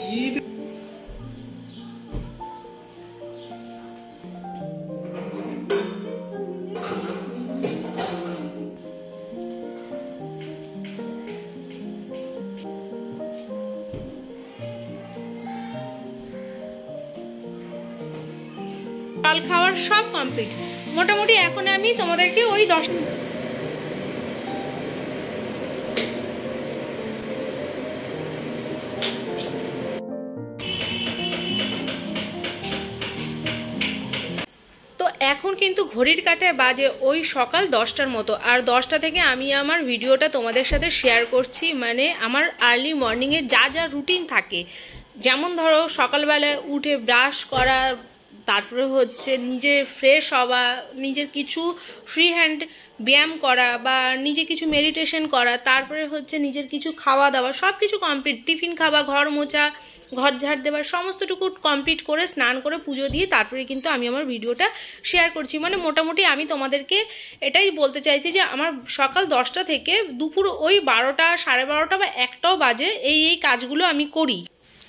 কাল খাওয়ার সব কমপ্লিট। মোটামুটি এখন আমি তোমাদেরকে ওই 10 তো এখন কিন্তু ঘড়ির কাঁটায় বাজে ওই সকাল 10টার মতো। আর 10টা থেকে আমি আমার ভিডিওটা তোমাদের সাথে শেয়ার করছি। মানে আমার আর্লি মর্নিংয়ে যা যা রুটিন থাকে, যেমন ধরো সকালবেলায় উঠে ব্রাশ করা, তারপরে হচ্ছে নিজে ফ্রেশ হওয়া, নিজের কিছু ফ্রি হ্যান্ড ব্যায়াম করা বা নিজে কিছু মেডিটেশন করা, তারপরে হচ্ছে নিজের কিছু খাওয়া দাওয়া, সব কিছু কমপ্লিট, টিফিন খাওয়া, ঘর মোছা, ঘর ঝাড় দেওয়া, সমস্তটুকু কমপ্লিট করে স্নান করে পুজো দিয়ে তারপরে কিন্তু আমি আমার ভিডিওটা শেয়ার করছি। মানে মোটামুটি আমি তোমাদেরকে এটাই বলতে চাইছি যে আমার সকাল 10টা থেকে দুপুর ওই 12টা, 12:30 বা 1টাও বাজে এই কাজগুলো আমি করি।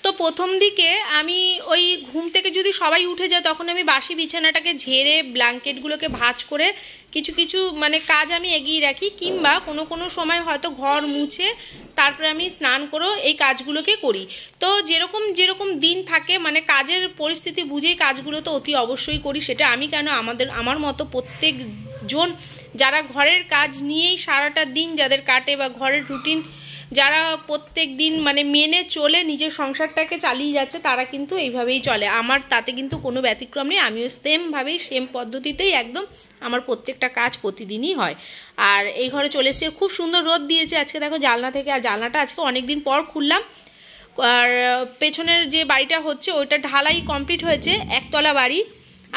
তো প্রথম দিকে আমি ওই ঘুম থেকে যদি সবাই উঠে যায় তখন আমি বাসি বিছানাটাকে ঝেড়ে ব্ল্যাঙ্কেটগুলোকে ভাঁজ করে কিছু কিছু মানে কাজ আমি এগিয়ে রাখি, কিংবা কোনো সময় হয়তো ঘর মুছে তারপরে আমি স্নান করেও এই কাজগুলোকে করি। তো যেরকম দিন থাকে, মানে কাজের পরিস্থিতি বুঝেই কাজগুলো তো অতি অবশ্যই করি। সেটা আমি কেন, আমার মতো প্রত্যেকজন যারা ঘরের কাজ নিয়েই সারাটা দিন যাদের কাটে বা ঘরের রুটিন যারা প্রত্যেক দিন মানে মেনে চলে নিজের সংসারটাকে চালিয়ে যাচ্ছে, তারা কিন্তু এইভাবেই চলে। আমার তাতে কিন্তু কোনো ব্যতিক্রম নেই। আমিও সেমভাবেই সেম পদ্ধতিতেই একদম আমার প্রত্যেকটা কাজ প্রতিদিনই হয়। আর এই ঘরে চলে এসেছে, খুব সুন্দর রোদ দিয়েছে আজকে দেখো জানলা থেকে। আর জানলাটা আজকে অনেক দিন পর খুললাম। আর পেছনের যে বাড়িটা হচ্ছে ওইটা ঢালাই কমপ্লিট হয়েছে, একতলা বাড়ি।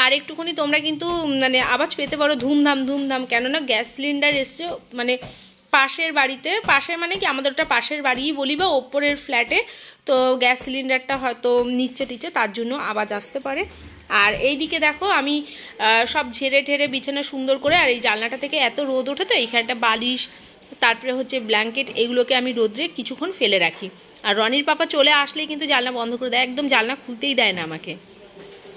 আর একটুখানি তোমরা কিন্তু মানে আওয়াজ পেতে পারো ধুমধাম, কেননা গ্যাস সিলিন্ডার এসছে মানে পাশের বাড়িতে, পাশের মানে কি আমাদের ওটা পাশের বাড়িই বলি বা ওপরের ফ্ল্যাটে। তো গ্যাস সিলিন্ডারটা হয়তো নিচে টিচে, তার জন্য আওয়াজ আসতে পারে। আর এই দিকে দেখো আমি সব ঝেড়ে ঠেড়ে বিছানা সুন্দর করে, আর এই জানলাটা থেকে এত রোদ ওঠে তো এইখানটা বালিশ, তারপরে হচ্ছে ব্ল্যাঙ্কেট, এগুলোকে আমি রোদ্রে কিছুক্ষণ ফেলে রাখি। আর রনির পাপা চলে আসলেই কিন্তু জানলা বন্ধ করে দেয়, একদম জানলা খুলতেই দেয় না আমাকে।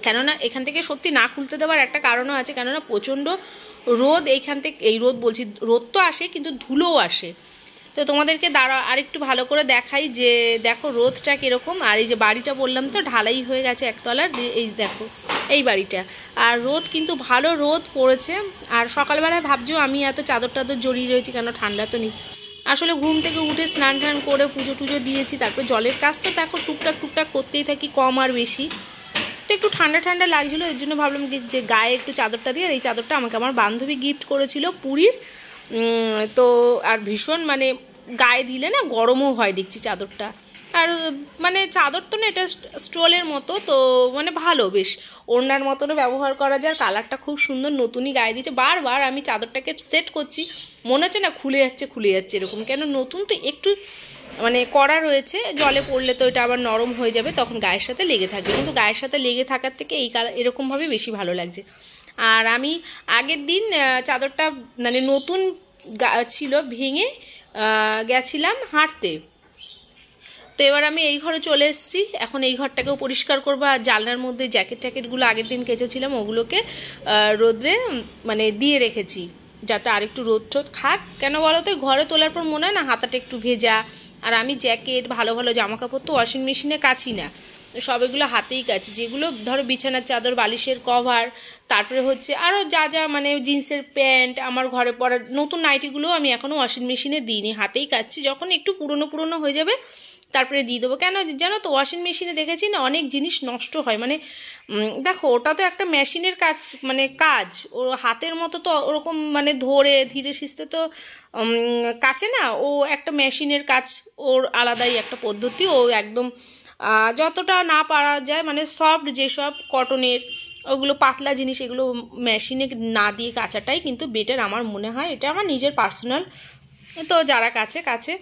কেননা এখান থেকে সত্যি না খুলতে দেওয়ার একটা কারণও আছে, কেননা প্রচণ্ড রোদ এইখান থেকে, এই রোদ বলছি, রোদ তো আসে কিন্তু ধুলোও আসে। তো তোমাদেরকে আরেকটু ভালো করে দেখাই যে দেখো রোদটা কীরকম। আর এই যে বাড়িটা বললাম তো ঢালাই হয়ে গেছে একতলার, এই দেখো এই বাড়িটা। আর রোদ কিন্তু ভালো রোদ পড়েছে। আর সকালবেলায় ভাবছো আমি এত চাদর টাদর জড়িয়ে রয়েছি কেন, ঠান্ডা তো নেই। আসলে ঘুম থেকে উঠে স্নান টান করে পুজো টুজো দিয়েছি, তারপর জলের কাজ তো দেখো টুকটাক করতেই থাকি, কম আর বেশি। তো একটু ঠান্ডা লাগছিলো, এর জন্য ভাবলাম যে গায়ে একটু চাদরটা দিয়ে। আর এই চাদরটা আমাকে আমার বান্ধবী গিফট করেছিল পুরীর। তো আর ভীষণ মানে গায়ে দিলে না গরমও হয় দেখছি চাদরটা। আর মানে চাদর তো না, এটা স্টোলের মতো, তো মানে ভালো, বেশ ওড়নার মতনও ব্যবহার করা যায়। কালারটা খুব সুন্দর, নতুনই গায়ে দিয়েছে। বারবার আমি চাদরটাকে সেট করছি, মনে হচ্ছে না খুলে যাচ্ছে এরকম, কেন নতুন তো একটু মানে কড়া রয়েছে, জলে পড়লে তো এটা আবার নরম হয়ে যাবে, তখন গায়ের সাথে লেগে থাকবে। কিন্তু গায়ের সাথে লেগে থাকার থেকে এই কালার এরকমভাবে বেশি ভালো লাগছে। আর আমি আগের দিন চাদরটা মানে নতুন ছিল, ভেঙে গেছিলাম হাঁটতে। তো এবার আমি এই ঘরে চলে এসেছি, এখন এই ঘরটাকেও পরিষ্কার করবো। আর জানলার মধ্যে জ্যাকেটগুলো আগের দিন কেচেছিলাম, ওগুলোকে রোদ্রে মানে দিয়ে রেখেছি যাতে আরেকটু রোদ টোদ খাক। কেন বলো তো, ঘরে তোলার পর মনে হয় না হাতাটা একটু ভেজা। আর আমি জ্যাকেট ভালো জামা কাপড় তো ওয়াশিং মেশিনে কাচি না, সব এগুলো হাতেই কাচি। যেগুলো ধরো বিছানার চাদর, বালিশের কভার, তারপরে হচ্ছে আরও যা মানে জিন্সের প্যান্ট, আমার ঘরে পরার নতুন নাইটিগুলো আমি এখনও ওয়াশিং মেশিনে দিইনি, হাতেই কাচ্ছি। যখন একটু পুরনো হয়ে যাবে তারপরে দিয়ে দেবো। কেন জানো তো, ওয়াশিং মেশিনে দেখেছি না অনেক জিনিস নষ্ট হয়। মানে দেখো ওটা তো একটা মেশিনের কাজ, মানে কাজ ও হাতের মতো তো ওরকম মানে ধরে ধীরে সুস্থে তো কাচে না, ও একটা মেশিনের কাজ, ওর আলাদাই একটা পদ্ধতি। ও একদম যতটা না পারা যায় মানে সফট যেসব কটনের ওগুলো পাতলা জিনিস, এগুলো মেশিনে না দিয়ে কাচাটাই কিন্তু বেটার আমার মনে হয়। এটা আমার নিজের পার্সোনাল, তো যারা কাছে।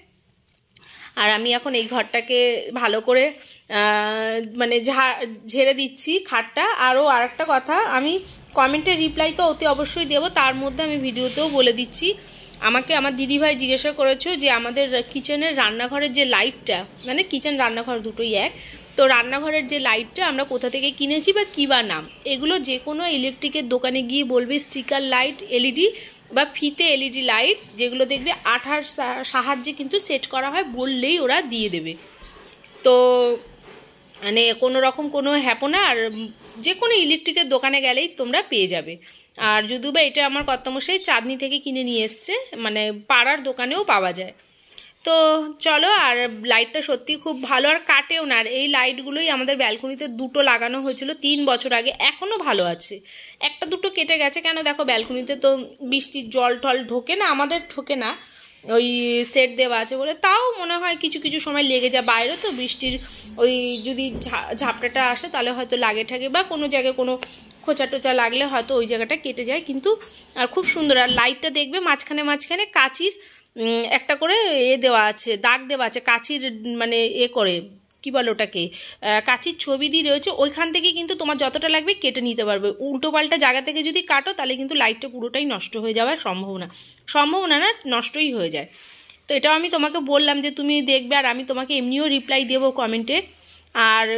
আর আমি এখন এই ঘরটাকে ভালো করে মানে ঝেড়ে দিচ্ছি খাটটা। আরও আরেকটা কথা, আমি কমেন্টের রিপ্লাই তো অতি অবশ্যই দেবো, তার মধ্যে আমি ভিডিওতেও বলে দিচ্ছি আমাকে আমার দিদিভাই জিজ্ঞাসা করেছো যে আমাদের কিচেনের রান্নাঘরের যে লাইটটা, মানে কিচেন রান্নাঘর দুটোই এক, তো রান্নাঘরের যে লাইটটা আমরা কোথা থেকে কিনেছি বা কী বা নাম। এগুলো যে কোনো ইলেকট্রিকের দোকানে গিয়ে বলবে স্টিকার লাইট এলইডি বা ফিতে এলইডি লাইট, যেগুলো দেখবে আঠার সাহায্যে কিন্তু সেট করা হয়, বললেই ওরা দিয়ে দেবে। তো মানে কোনো রকম কোনো হ্যাপনা, আর যে কোনো ইলেকট্রিকের দোকানে গেলেই তোমরা পেয়ে যাবে। আর যদিও বা এটা আমার কর্তামশাই চাঁদনি থেকে কিনে নিয়ে এসছে, মানে পাড়ার দোকানেও পাওয়া যায়। তো চলো, আর লাইটটা সত্যি খুব ভালো, আর কাটেও না। আর এই লাইটগুলোই আমাদের ব্যালকনিতে দুটো লাগানো হয়েছিল 3 বছর আগে, এখনও ভালো আছে। একটা দুটো কেটে গেছে, কেন দেখো ব্যালকনিতে তো বৃষ্টির জল টল ঢোকে না, আমাদের ঢোকে না, ওই সেট দেওয়া আছে বলে। তাও মনে হয় কিছু কিছু সময় লেগে যায়, বাইরে তো বৃষ্টির ওই যদি ঝাপটাটা আসে তাহলে হয়তো লাগে থাকে, বা কোনো জায়গায় কোনো খোঁচা টোচা লাগলে হয়তো ওই জায়গাটা কেটে যায়। কিন্তু আর খুব সুন্দর। আর লাইটটা দেখবে মাঝখানে মাঝখানে কাঁচির একটা করে দেওয়া আছে, দাগ দেওয়া আছে কাঁচির, মানে করে কী বলে ওটাকে, কাঁচির ছবি দিয়ে রয়েছে। ওইখান থেকে কিন্তু তোমার যতটা লাগবে কেটে নিতে পারবে। উল্টো পাল্টা জায়গা থেকে যদি কাটো তাহলে কিন্তু লাইটটা পুরোটাই নষ্ট হয়ে যাওয়ার সম্ভাবনা না, নষ্টই হয়ে যায়। তো এটাও আমি তোমাকে বললাম যে তুমি দেখবে, আর আমি তোমাকে এমনিও রিপ্লাই দেবো কমেন্টে। আর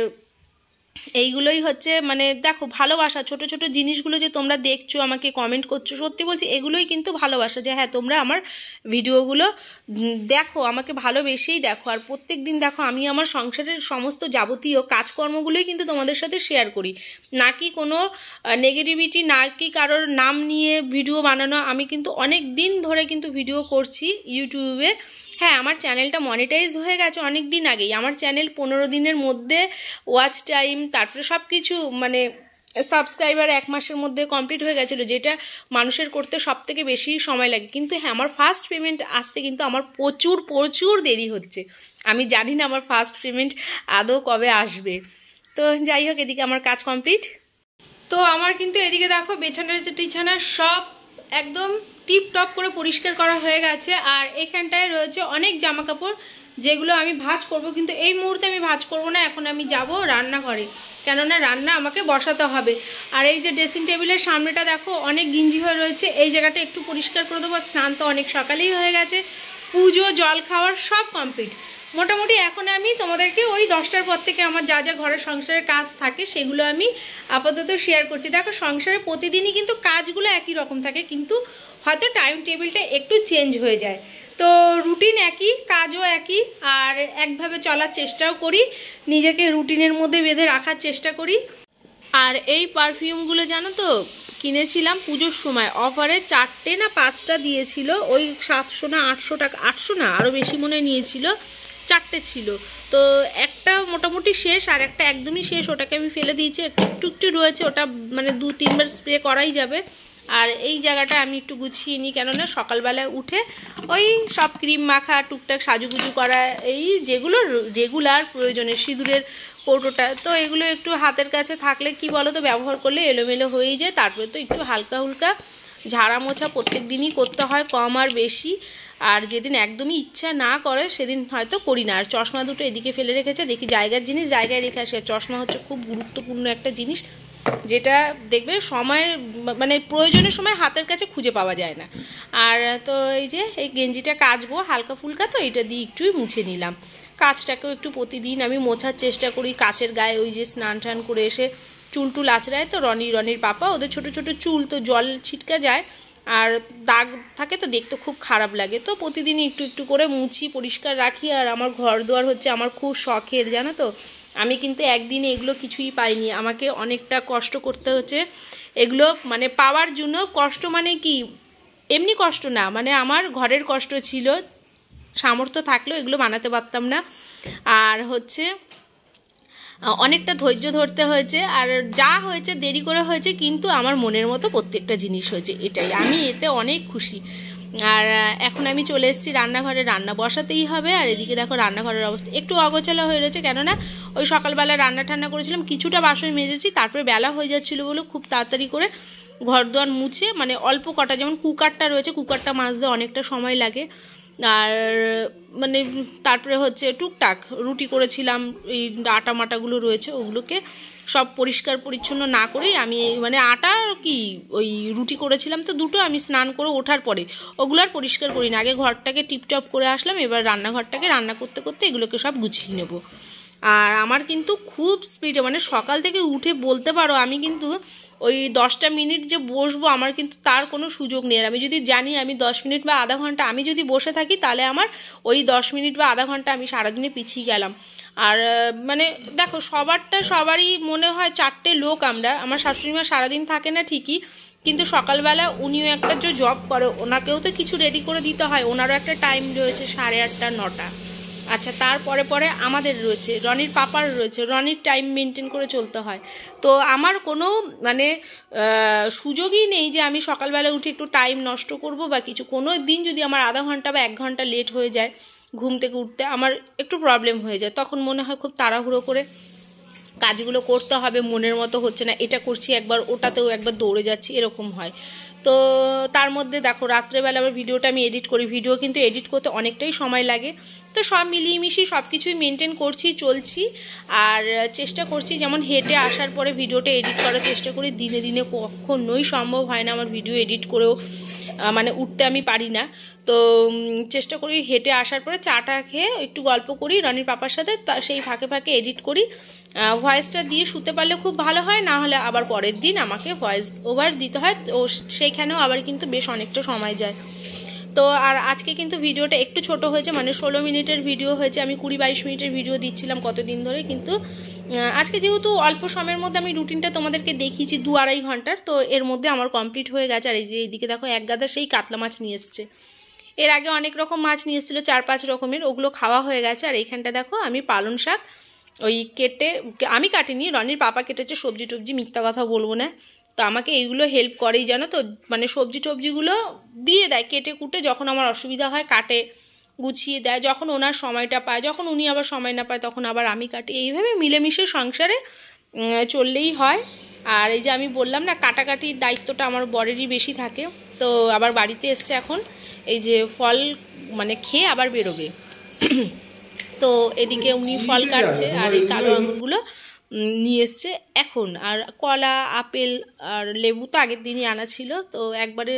এইগুলোই হচ্ছে মানে দেখো ভালোবাসা, ছোট ছোট জিনিসগুলো যে তোমরা দেখছো, আমাকে কমেন্ট করছো, সত্যি বলছি এগুলোই কিন্তু ভালোবাসা, যে হ্যাঁ তোমরা আমার ভিডিওগুলো দেখো, আমাকে ভালোবেসেই দেখো। আর প্রত্যেক দিন দেখো আমি আমার সংসারের সমস্ত যাবতীয় কাজকর্মগুলোই কিন্তু তোমাদের সাথে শেয়ার করি, না কি কোনো নেগেটিভিটি, না কি কারোর নাম নিয়ে ভিডিও বানানো। আমি কিন্তু অনেক দিন ধরে কিন্তু ভিডিও করছি ইউটিউবে। হ্যাঁ, আমার চ্যানেলটা মনিটাইজ হয়ে গেছে অনেক দিন আগেই। আমার চ্যানেল 15 দিনের মধ্যে ওয়াচ টাইম, তারপরে সব কিছু মানে সাবস্ক্রাইবার 1 মাসের মধ্যে কমপ্লিট হয়ে গেছিলো, যেটা মানুষের করতে সব থেকে বেশি সময় লাগে। কিন্তু হ্যাঁ, আমার ফার্স্ট পেমেন্ট আসতে কিন্তু আমার প্রচুর দেরি হচ্ছে। আমি জানি না আমার ফার্স্ট পেমেন্ট আদৌ কবে আসবে। তো যাই হোক, এদিকে আমার কাজ কমপ্লিট। তো আমার কিন্তু এদিকে দেখো বিছানা সব একদম টিপ টপ করে পরিষ্কার করা হয়ে গেছে। আর এখানটায় রয়েছে অনেক জামা কাপড়, যেগুলো আমি ভাঁজ করব, কিন্তু এই মুহূর্তে আমি ভাঁজ করব না। এখন আমি যাব রান্নাঘরে, কেননা রান্না আমাকে বসাতে হবে। আর এই যে ড্রেসিং টেবিলের সামনেটা দেখো অনেক গিঞ্জি হয়ে রয়েছে, এই জায়গাটা একটু পরিষ্কার করে দেবো। স্নান তো অনেক সকালেই হয়ে গেছে, পুজো জল খাওয়ার সব কমপ্লিট। মোটামুটি এখন আমি তোমাদেরকে ওই 10টার পর থেকে আমার যা যা ঘরের সংসারের কাজ থাকে সেগুলো আমি আপাতত শেয়ার করছি। দেখো সংসারে প্রতিদিনই কিন্তু কাজগুলো একই রকম থাকে, কিন্তু হয়তো টাইম টেবিলটা একটু চেঞ্জ হয়ে যায়। তো রুটিন একই, কাজও একই, আর একভাবে চলার চেষ্টাও করি, নিজেকে রুটিনের মধ্যে বেঁধে রাখার চেষ্টা করি। আর এই পারফিউমগুলো জানো তো কিনেছিলাম পুজোর সময়, অফারে 4টে না 5টা দিয়েছিল, ওই 700 না 800 টাকা, 800 না আরও বেশি মনে নিয়েছিল। 4টে ছিল, তো একটা মোটামুটি শেষ, আর একটা একদমই শেষ, ওটাকে আমি ফেলে দিয়েছি। একটু রয়েছে, ওটা মানে 2-3 বার স্প্রে করাই যাবে। আর এই জায়গাটা আমি একটু গুছিয়ে নিই, কেননা সকালবেলায় উঠে ওই সব ক্রিম মাখা, টুকটাক সাজুগুজু করা, এই যেগুলো রেগুলার প্রয়োজনের, সিঁদুরের কৌটোটা, তো এগুলো একটু হাতের কাছে থাকলে কি বলো তো, ব্যবহার করলে এলোমেলো হয়েই যায়। তারপরে তো একটু হালকা হুলকা ঝাড়া মোছা প্রত্যেক দিনই করতে হয়, কম আর বেশি। আর যেদিন একদমই ইচ্ছা না করে সেদিন হয়তো করি না। আর চশমা দুটো এদিকে ফেলে রেখেছে, দেখি জায়গার জিনিস জায়গায় রেখে আসে। চশমা হচ্ছে খুব গুরুত্বপূর্ণ একটা জিনিস, যেটা দেখবে সময়ের মানে প্রয়োজনের সময় হাতের কাছে খুঁজে পাওয়া যায় না। আর তো এই যে এই গেঞ্জিটা কাচবো হালকা ফুলকা, তো এটা দিয়ে একটুই মুছে নিলাম। কাচটাকেও একটু প্রতিদিন আমি মোছার চেষ্টা করি। কাচের গায়ে ওই যে স্নান টান করে এসে চুল টুল আঁচড়ায়, তো রনির পাপা, ওদের ছোট ছোট চুল, তো জল ছিটকা যায় আর দাগ থাকে, তো দেখতে খুব খারাপ লাগে। তো প্রতিদিন একটু করে মুছি, পরিষ্কার রাখি। আর আমার ঘর দুয়ার হচ্ছে আমার খুব শখের, জানো তো। আমি কিন্তু একদিনে এগুলো কিছুই পাইনি, আমাকে অনেকটা কষ্ট করতে হচ্ছে এগুলো মানে পাওয়ার জন্য। কষ্ট মানে কি এমনি কষ্ট না, মানে আমার ঘরের কষ্ট ছিল, সামর্থ্য থাকলেও এগুলো বানাতে পারতাম না। আর হচ্ছে অনেকটা ধৈর্য ধরতে হয়েছে, আর যা হয়েছে দেরি করে হয়েছে, কিন্তু আমার মনের মতো প্রত্যেকটা জিনিস হয়েছে, এটাই আমি এতে অনেক খুশি। আর এখন আমি চলে এসেছি রান্নাঘরে, রান্না বসাতেই হবে। আর এদিকে দেখো রান্নাঘরের অবস্থা একটু অগোছালো হয়ে রয়েছে, কেননা ওই সকালবেলা রান্না ঠান্না করেছিলাম, কিছুটা বাসন মেজেছি, তারপরে বেলা হয়ে যাচ্ছিলো বলে খুব তাড়াতাড়ি করে ঘর দোয়ার মুছে, মানে অল্প কটা, যেমন কুকারটা রয়েছে, কুকারটা মাজতে অনেকটা সময় লাগে, আর মানে তারপরে হচ্ছে টুকটাক রুটি করেছিলাম, এই আটা মাটাগুলো রয়েছে ওগুলোকে সব পরিষ্কার পরিচ্ছন্ন না করেই আমি মানে আটা কি ওই রুটি করেছিলাম তো দুটো, আমি স্নান করে ওঠার পরে ওগুলো আর পরিষ্কার করি না, আগে ঘরটাকে টিপটপ করে আসলাম, এবার রান্নাঘরটাকে রান্না করতে করতে এগুলোকে সব গুছিয়ে নেব। আর আমার কিন্তু খুব স্পিডে মানে সকাল থেকে উঠে বলতে পারো আমি কিন্তু ওই 10টা মিনিট যে বসবো আমার কিন্তু তার কোনো সুযোগ নেই। আর আমি যদি জানি আমি 10 মিনিট বা আধা ঘন্টা আমি যদি বসে থাকি তাহলে আমার ওই 10 মিনিট বা আধা ঘন্টা আমি সারাদিনে পিছিয়ে গেলাম। আর মানে দেখো সবারই মনে হয় 4টে লোক আমরা, আমার শাশুড়িমা সারাদিন থাকে না ঠিকই, কিন্তু সকালবেলা উনিও একটা যে জব করে ওনাকেও তো কিছু রেডি করে দিতে হয়, ওনারও একটা টাইম রয়েছে 8:30 9টা। আচ্ছা তারপরে পরে আমাদের রয়েছে, রনির পাপার রয়েছে, রনির টাইম মেনটেন করে চলতে হয়। তো আমার কোনো মানে সুযোগই নেই যে আমি সকালবেলা উঠে একটু টাইম নষ্ট করব বা কিছু। কোনো দিন যদি আমার আধা ঘন্টা বা 1 ঘন্টা লেট হয়ে যায় ঘুম থেকে উঠতে আমার একটু প্রবলেম হয়ে যায়, তখন মনে হয় খুব তাড়াহুড়ো করে কাজগুলো করতে হবে, মনের মতো হচ্ছে না, এটা করছি একবার ওটাতেও একবার দৌড়ে যাচ্ছি এরকম হয়। তো তার মধ্যে দেখো রাত্রেবেলা আবার ভিডিওটা আমি এডিট করি, ভিডিও কিন্তু এডিট করতে অনেকটাই সময় লাগে। তো সব মিলিয়ে মিশিয়ে সব কিছুই মেনটেন করছি চলছি। আর চেষ্টা করছি যেমন হেঁটে আসার পরে ভিডিওটা এডিট করার চেষ্টা করি, দিনে দিনে কখনোই সম্ভব হয় না আমার ভিডিও এডিট করেও মানে উঠতে আমি পারি না। তো চেষ্টা করি হেঁটে আসার পরে চাটা খেয়ে একটু গল্প করি রনির পাপার সাথে, সেই ফাঁকে ফাঁকে এডিট করি। ভয়েসটা দিয়ে শুতে পারলে খুব ভালো হয়, না হলে আবার পরের দিন আমাকে ভয়েস ওভার দিতে হয়, তো সেইখানেও আবার কিন্তু বেশ অনেকটা সময় যায়। তো আর আজকে কিন্তু ভিডিওটা একটু ছোট হয়েছে, মানে 16 মিনিটের ভিডিও হয়েছে, আমি 20-22 মিনিটের ভিডিও দিচ্ছিলাম কতদিন ধরে, কিন্তু আজকে যেহেতু অল্প সময়ের মধ্যে আমি রুটিনটা তোমাদেরকে দেখিয়েছি 2-2.5 ঘন্টার, তো এর মধ্যে আমার কমপ্লিট হয়ে গেছে। আর এই যে এইদিকে দেখো এক গাদা সেই কাতলা মাছ নিয়ে এসছে, এর আগে অনেক রকম মাছ নিয়ে এসেছিলো 4-5 রকমের, ওগুলো খাওয়া হয়ে গেছে। আর এইখানটা দেখো আমি পালং শাক ওই কেটে, আমি কাটিনি রনির পাপা কেটেছে, সবজি টবজি মিথ্যা কথা বলবো না, তো আমাকে এইগুলো হেল্প করেই জানো তো, মানে সবজি টবজিগুলো দিয়ে দেয় কেটে কুটে, যখন আমার অসুবিধা হয় কাটে গুছিয়ে দেয়, যখন ওনার সময়টা পায়, যখন উনি আবার সময় না পায় তখন আবার আমি কাটি, এইভাবে মিলেমিশে সংসারে চললেই হয়। আর এই যে আমি বললাম না কাটাকাটির দায়িত্বটা আমার বরেরই বেশি থাকে। তো আবার বাড়িতে এসছে এখন, এই যে ফল মানে খেয়ে আবার বেরোবে, তো এদিকে উনি ফল কাটছে আর এই কালো আঙুরগুলো নিয়ে এসছে এখন। আর কলা আপেল আর লেবু তো আগের দিনই আনা ছিল, তো একবারে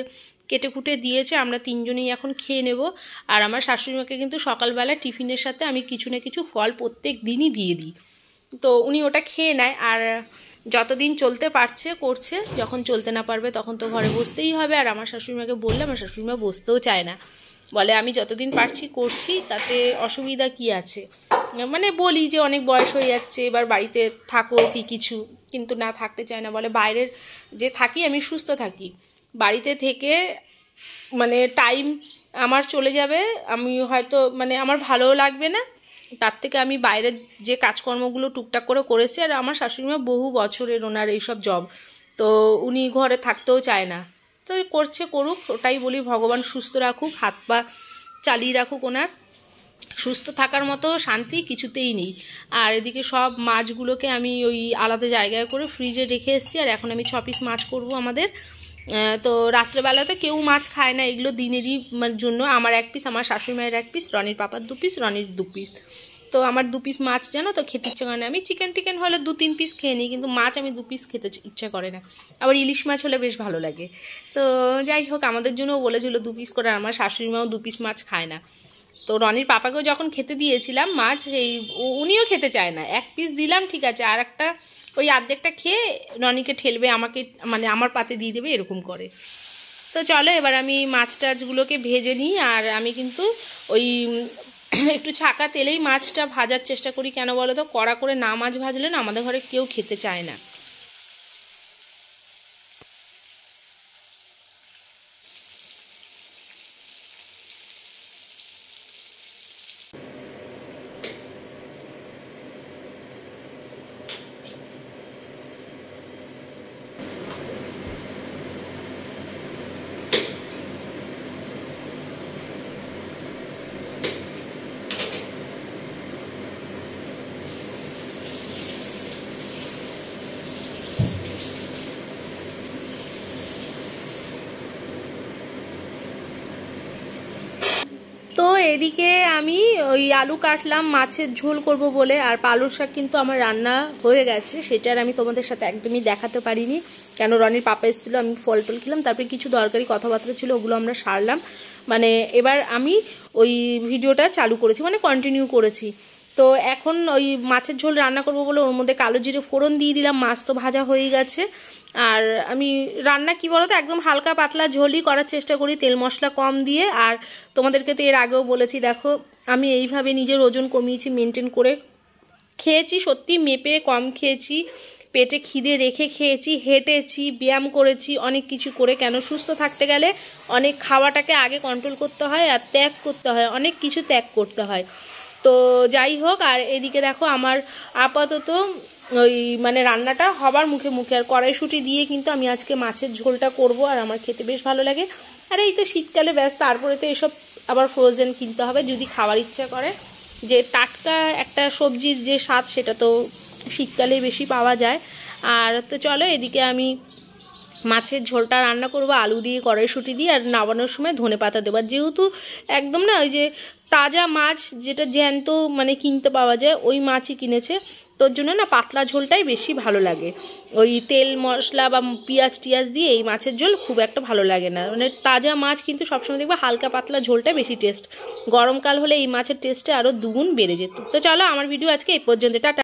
কেটে কুটে দিয়েছে, আমরা 3জনেই এখন খেয়ে নেব। আর আমার শাশুড়িমাকে কিন্তু সকালবেলা টিফিনের সাথে আমি কিছু না কিছু ফল প্রত্যেক দিনই দিয়ে দিই, তো উনি ওটা খেয়ে নেয়। আর যতদিন চলতে পারছে করছে, যখন চলতে না পারবে তখন তো ঘরে বসতেই হবে। আর আমার শাশুড়িমাকে বললে আমার শাশুড়িমা বসতেও চায় না, বলে আমি যতদিন পারছি করছি, তাতে অসুবিধা কি আছে। মানে বলি যে অনেক বয়স হয়ে যাচ্ছে, এবার বাড়িতে থাকো কি কিছু, কিন্তু না থাকতে চায় না, বলে বাইরের যে থাকি আমি সুস্থ থাকি, বাড়িতে থেকে মানে টাইম আমার চলে যাবে, আমি হয়তো মানে আমার ভালোও লাগবে না, তার থেকে আমি বাইরের যে কাজকর্মগুলো টুকটাক করে করেছি। আর আমার শাশুড়িমা বহু বছরের ওনার এইসব জব, তো উনি ঘরে থাকতেও চায় না, তো করছে করুক, ওটাই বলি ভগবান সুস্থ রাখুক, হাত পা চালিয়ে রাখুক, ওনার সুস্থ থাকার মতো শান্তি কিছুতেই নেই। আর এদিকে সব মাছগুলোকে আমি ওই আলাদা জায়গায় করে ফ্রিজে রেখে এসেছি, আর এখন আমি 6 পিস মাছ করব আমাদের। তো রাত্রেবেলা তো কেউ মাছ খায় না, এগুলো দিনেরই জন্য, আমার 1 পিস, আমার শাশুড়ি মায়ের 1 পিস, রনির পাপার 2 পিস, রনির 2 পিস। তো আমার 2 পিস মাছ জানো তো খেতে ইচ্ছা করে না, আমি চিকেন টিকেন হলে 2-3 পিস খেয়ে নিই, কিন্তু মাছ আমি 2 পিস খেতে ইচ্ছা করে না। আবার ইলিশ মাছ হলে বেশ ভালো লাগে। তো যাই হোক আমাদের জন্যও বলেছিল 2 পিস করে, আমার শাশুড়ি মাও 2 পিস মাছ খায় না। তো রনির পাপাকেও যখন খেতে দিয়েছিলাম মাছ, সেই উনিও খেতে চায় না, 1 পিস দিলাম ঠিক আছে, আর একটা ওই অর্ধেকটা খেয়ে রনিকে ঠেলবে, আমাকে মানে আমার পাতে দিয়ে দেবে, এরকম করে। তো চলো এবার আমি মাছ টাছগুলোকে ভেজে নিই। আর আমি কিন্তু ওই একটু ছাকা তেলেই মাছটা ভাজার চেষ্টা করি, কেন বলো তো, কড়া করে না মাছ ভাজলে না আমাদের ঘরে কেউ খেতে চায় না। এদিকে আমি ওই আলু কাটলাম মাছের ঝোল করব বলে, আর পালং শাক কিন্তু আমার রান্না হয়ে গেছে, সেটার আমি তোমাদের সাথে একদমই দেখাতে পারিনি, কেন রনির পাপা এসেছিলো, আমি ফল টল খেলাম, তারপরে কিছু দরকারি কথাবার্তা ছিল, ওগুলো আমরা সারলাম। মানে এবার আমি ওই ভিডিওটা চালু করেছি, মানে কন্টিনিউ করেছি। তো এখন ওই মাছের ঝোল রান্না করব বলে ওর মধ্যে কালো জিরে ফোড়ন দিয়ে দিলাম, মাছ তো ভাজা হয়ে গেছে। আর আমি রান্না কি বলো তো, একদম হালকা পাতলা ঝোলই করার চেষ্টা করি, তেল মশলা কম দিয়ে। আর তোমাদেরকে তো এর আগেও বলেছি, দেখো আমি এইভাবে নিজের ওজন কমিয়েছি, মেনটেন করে খেয়েছি, সত্যি মেপে কম খেয়েছি, পেটে খিদে রেখে খেয়েছি, হেঁটেছি, ব্যায়াম করেছি, অনেক কিছু করে। কেন সুস্থ থাকতে গেলে অনেক খাওয়াটাকে আগে কন্ট্রোল করতে হয়, আর ত্যাগ করতে হয়, অনেক কিছু ত্যাগ করতে হয়। তো যাই হোক, আর এদিকে দেখো আমার আপাতত ওই মানে রান্নাটা হবার মুখে মুখে, আর কড়াইশুঁটি দিয়ে কিন্তু আমি আজকে মাছের ঝোলটা করব, আর আমার খেতে বেশ ভালো লাগে। আর এই তো শীতকালে ব্যাস, তারপরে তো এসব আবার ফ্রোজেন কিনতে হবে যদি খাওয়ার ইচ্ছা করে। যে টাটকা একটা সবজির যে স্বাদ, সেটা তো শীতকালেই বেশি পাওয়া যায়। আর তো চলো, এদিকে আমি মাছের ঝোলটা রান্না করব আলু দিয়ে, কড়াইশুঁটি দিয়ে, আর নামানোর সময় ধনেপাতা দেবো। যেহেতু একদম না ওই যে তাজা মাছ, যেটা জ্যান্ত মানে কিনতে পাওয়া যায়, ওই মাছই কিনেছে, তোর জন্য না পাতলা ঝোলটাই বেশি ভালো লাগে। ওই তেল মশলা বা পেঁয়াজ টিয়াজ দিয়ে এই মাছের ঝোল খুব একটা ভালো লাগে না, মানে তাজা মাছ কিন্তু সবসময় দেখবে হালকা পাতলা ঝোলটা বেশি টেস্ট। গরমকাল হলে এই মাছের টেস্টটা আরও দুগুণ বেড়ে যেত। তো চলো, আমার ভিডিও আজকে এই পর্যন্ত, টাটা।